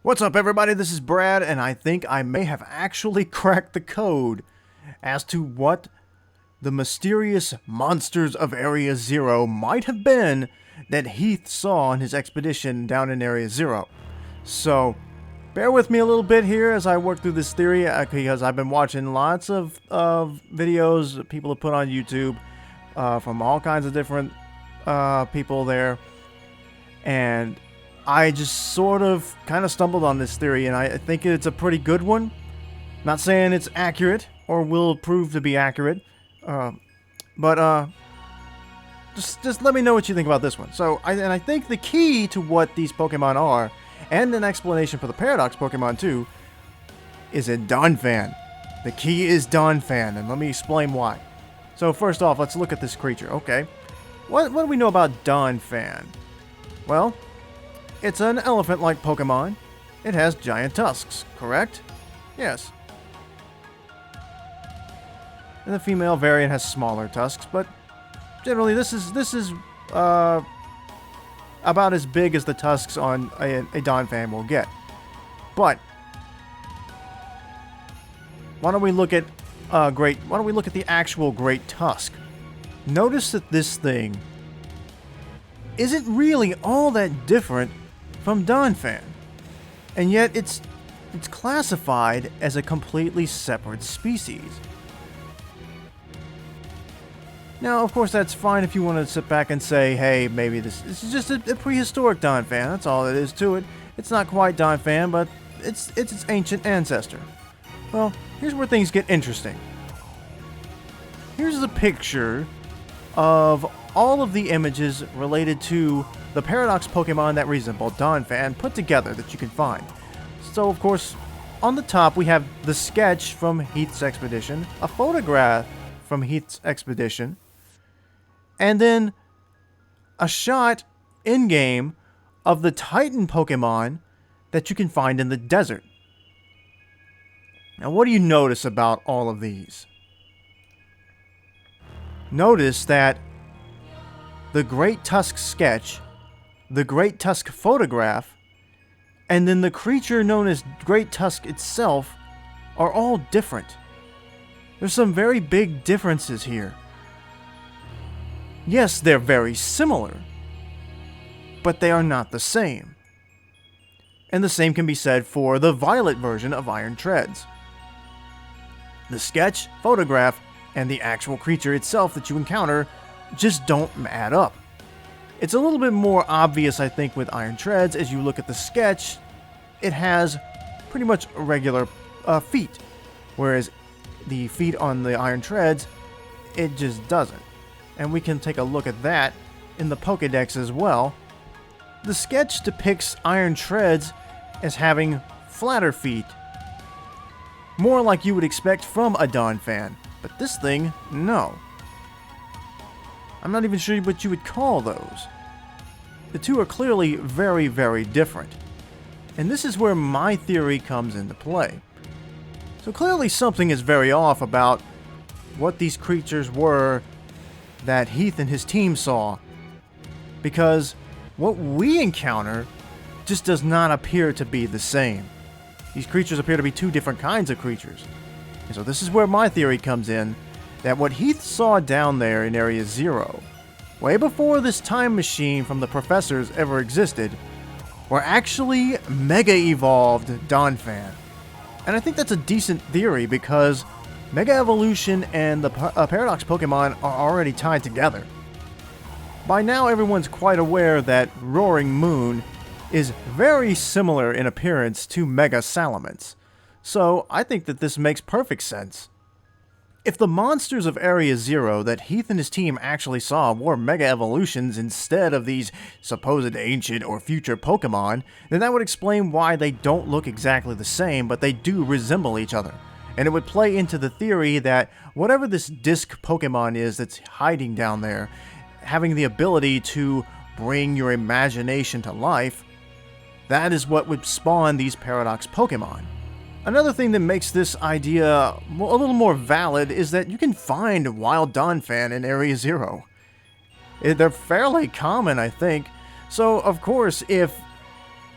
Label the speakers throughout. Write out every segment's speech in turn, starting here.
Speaker 1: What's up, everybody? This is Brad, and I think I may have actually cracked the code as to what the mysterious monsters of Area Zero might have been that Heath saw on his expedition down in Area Zero. So, bear with me a little bit here as I work through this theory, because I've been watching lots of videos that people have put on YouTube from all kinds of different people there, and I just sort of kind of stumbled on this theory, and I think it's a pretty good one. Not saying it's accurate or will prove to be accurate, but just let me know what you think about this one. So, I think the key to what these Pokemon are, and an explanation for the Paradox Pokémon too, is in Donphan. The key is Donphan, and let me explain why. So first off, let's look at this creature. Okay, what do we know about Donphan? Well, it's an elephant-like Pokemon. It has giant tusks, correct? Yes. And the female variant has smaller tusks, but generally this is about as big as the tusks on a Donphan will get. But why don't we look at the actual Great Tusk? Notice that this thing isn't really all that different from Donphan, and yet it's classified as a completely separate species. Now, of course, that's fine if you want to sit back and say, hey, maybe this is just a prehistoric Donphan. That's all it is to it. It's not quite Donphan, but it's its ancient ancestor. Well, here's where things get interesting. Here's the picture of all of the images related to the Paradox Pokemon that resemble Donphan put together that you can find. So, of course, on the top we have the sketch from Heath's expedition, a photograph from Heath's expedition, and then a shot in-game of the Titan Pokemon that you can find in the desert. Now, what do you notice about all of these? Notice that the Great Tusk sketch, the Great Tusk photograph, and then the creature known as Great Tusk itself are all different. There's some very big differences here. Yes, they're very similar, but they are not the same. And the same can be said for the violet version of Iron Treads. The sketch, photograph, and the actual creature itself that you encounter just don't add up. It's a little bit more obvious, I think, with Iron Treads. As you look at the sketch, it has pretty much regular feet, whereas the feet on the Iron Treads, it just doesn't. And we can take a look at that in the Pokédex as well. The sketch depicts Iron Treads as having flatter feet, more like you would expect from a Donphan, but this thing, no. I'm not even sure what you would call those. The two are clearly very, very different. And this is where my theory comes into play. So clearly something is very off about what these creatures were that Heath and his team saw, because what we encounter just does not appear to be the same. These creatures appear to be two different kinds of creatures. And so this is where my theory comes in, that what Heath saw down there in Area Zero, way before this time machine from the professors ever existed, were actually mega-evolved Donphan. And I think that's a decent theory, because Mega Evolution and the Paradox Pokemon are already tied together. By now everyone's quite aware that Roaring Moon is very similar in appearance to Mega Salamence, so I think that this makes perfect sense. If the monsters of Area Zero that Heath and his team actually saw were Mega Evolutions instead of these supposed ancient or future Pokemon, then that would explain why they don't look exactly the same, but they do resemble each other. And it would play into the theory that whatever this disc Pokemon is that's hiding down there, having the ability to bring your imagination to life, that is what would spawn these Paradox Pokemon. Another thing that makes this idea a little more valid is that you can find wild Donphan in Area Zero. They're fairly common, I think. So, of course, if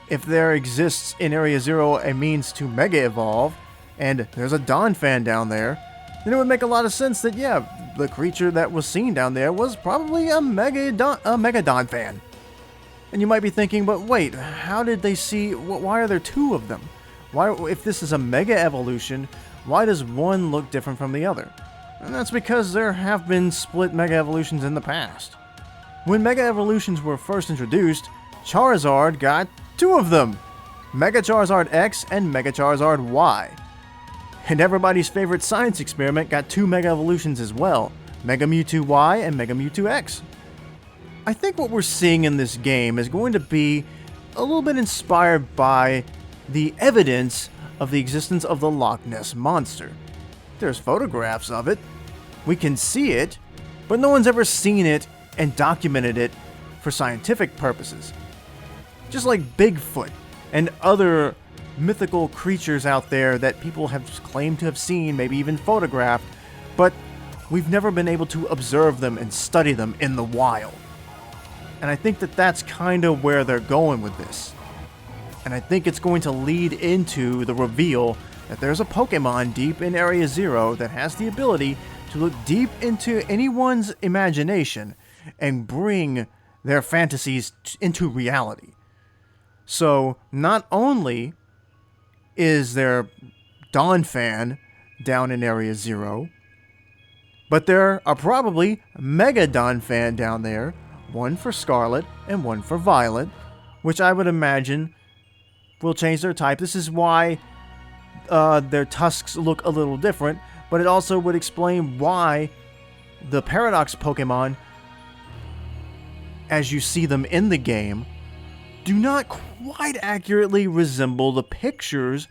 Speaker 1: if there exists in Area Zero a means to Mega Evolve, and there's a Donphan down there, then it would make a lot of sense that, yeah, the creature that was seen down there was probably a Mega Donphan. And you might be thinking, but wait, how did they see, why are there two of them? Why, if this is a Mega Evolution, why does one look different from the other? And that's because there have been split Mega Evolutions in the past. When Mega Evolutions were first introduced, Charizard got two of them, Mega Charizard X and Mega Charizard Y. And everybody's favorite science experiment got two Mega Evolutions as well, Mega Mewtwo Y and Mega Mewtwo X. I think what we're seeing in this game is going to be a little bit inspired by the evidence of the existence of the Loch Ness Monster. There's photographs of it, we can see it, but no one's ever seen it and documented it for scientific purposes. Just like Bigfoot and other mythical creatures out there that people have claimed to have seen, maybe even photographed, but we've never been able to observe them and study them in the wild. And I think that that's kind of where they're going with this. And I think it's going to lead into the reveal that there's a Pokemon deep in Area Zero that has the ability to look deep into anyone's imagination and bring their fantasies into reality. So, not only is there Donphan down in Area Zero, but there are probably Mega Donphan down there, one for Scarlet and one for Violet, which I would imagine will change their type. This is why their tusks look a little different, but it also would explain why the Paradox Pokémon, as you see them in the game, do not quite accurately resemble the pictures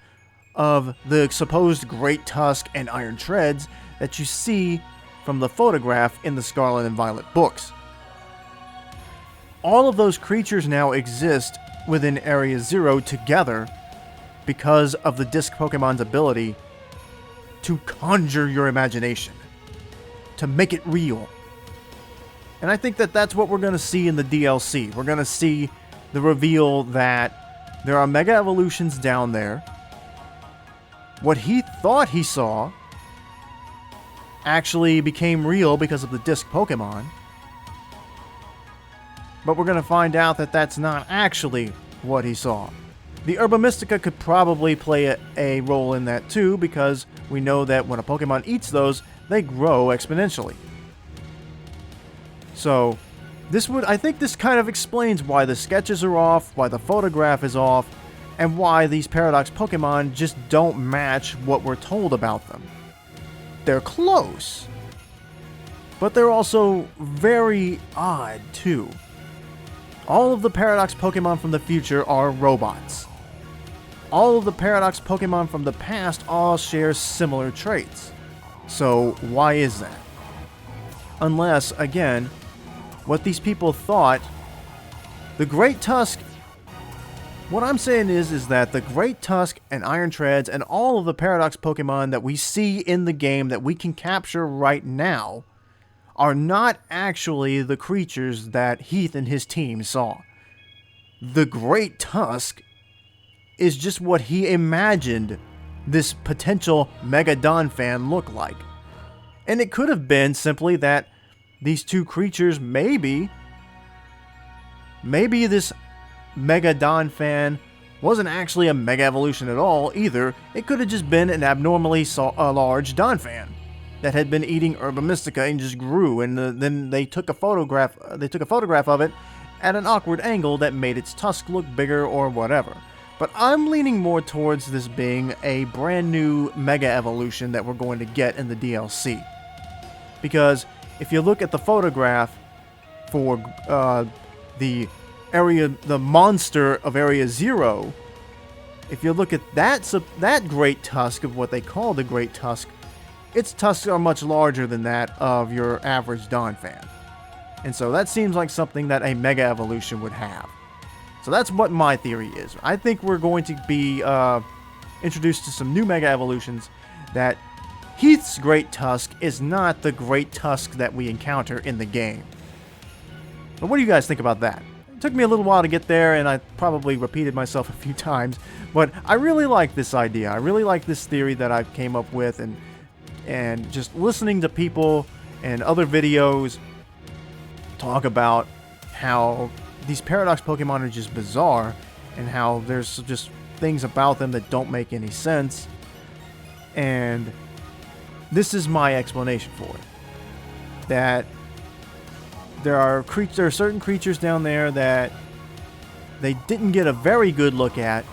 Speaker 1: of the supposed Great Tusk and Iron Treads that you see from the photograph in the Scarlet and Violet books. All of those creatures now exist within Area Zero together because of the Disc Pokemon's ability to conjure your imagination, to make it real. And I think that that's what we're going to see in the DLC. We're going to see the reveal that there are Mega Evolutions down there. What he thought he saw actually became real because of the Disc Pokemon. But we're going to find out that that's not actually what he saw. The Herba Mystica could probably play a role in that too, because we know that when a Pokemon eats those, they grow exponentially. So, I think this kind of explains why the sketches are off, why the photograph is off, and why these Paradox Pokémon just don't match what we're told about them. They're close, but they're also very odd too. All of the Paradox Pokémon from the future are robots. All of the Paradox Pokémon from the past all share similar traits. So why is that? Unless, again, what these people thought, the Great Tusk, what I'm saying is that the Great Tusk and Iron Treads and all of the Paradox Pokémon that we see in the game that we can capture right now are not actually the creatures that Heath and his team saw. The Great Tusk is just what he imagined this potential Mega Donphan look like. And it could have been simply that these two creatures maybe this Mega Donphan wasn't actually a Mega Evolution at all either. It could have just been an abnormally large Donphan that had been eating Herba Mystica and just grew, and then they took a photograph of it at an awkward angle that made its tusk look bigger or whatever. But I'm leaning more towards this being a brand new Mega Evolution that we're going to get in the DLC. Because if you look at the photograph for the monster of Area Zero, if you look at that Great Tusk of what they call the Great Tusk, its tusks are much larger than that of your average Donphan. And so that seems like something that a Mega Evolution would have. So that's what my theory is. I think we're going to be introduced to some new Mega Evolutions, that Heath's Great Tusk is not the Great Tusk that we encounter in the game. But what do you guys think about that? It took me a little while to get there, and I probably repeated myself a few times, but I really like this idea. I really like this theory that I came up with, and just listening to people and other videos talk about how these Paradox Pokemon are just bizarre, and how there's just things about them that don't make any sense. And this is my explanation for it. That there are certain creatures down there that they didn't get a very good look at,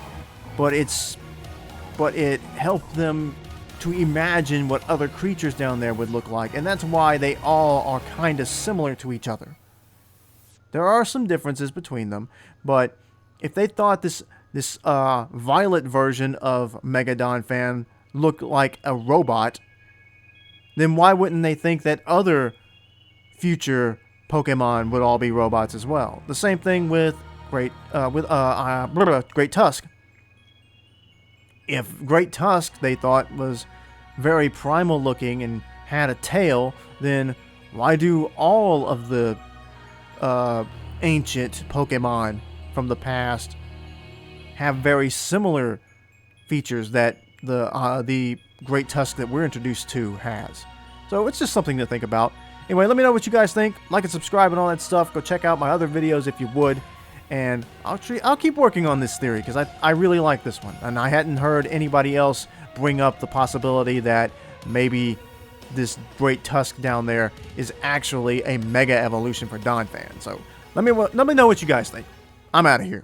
Speaker 1: but it helped them to imagine what other creatures down there would look like, and that's why they all are kind of similar to each other. There are some differences between them, but if they thought this violet version of Mega Donphan looked like a robot, then why wouldn't they think that other future Pokemon would all be robots as well? The same thing with Great Tusk. If Great Tusk they thought was very primal looking and had a tail, then why do all of the ancient Pokemon from the past have very similar features that the Great Tusk that we're introduced to has? So it's just something to think about. Anyway, let me know what you guys think. Like and subscribe and all that stuff. Go check out my other videos if you would. And I'll keep working on this theory because I really like this one. And I hadn't heard anybody else bring up the possibility that maybe this Great Tusk down there is actually a mega evolution for Donphan. So let me know what you guys think. I'm out of here.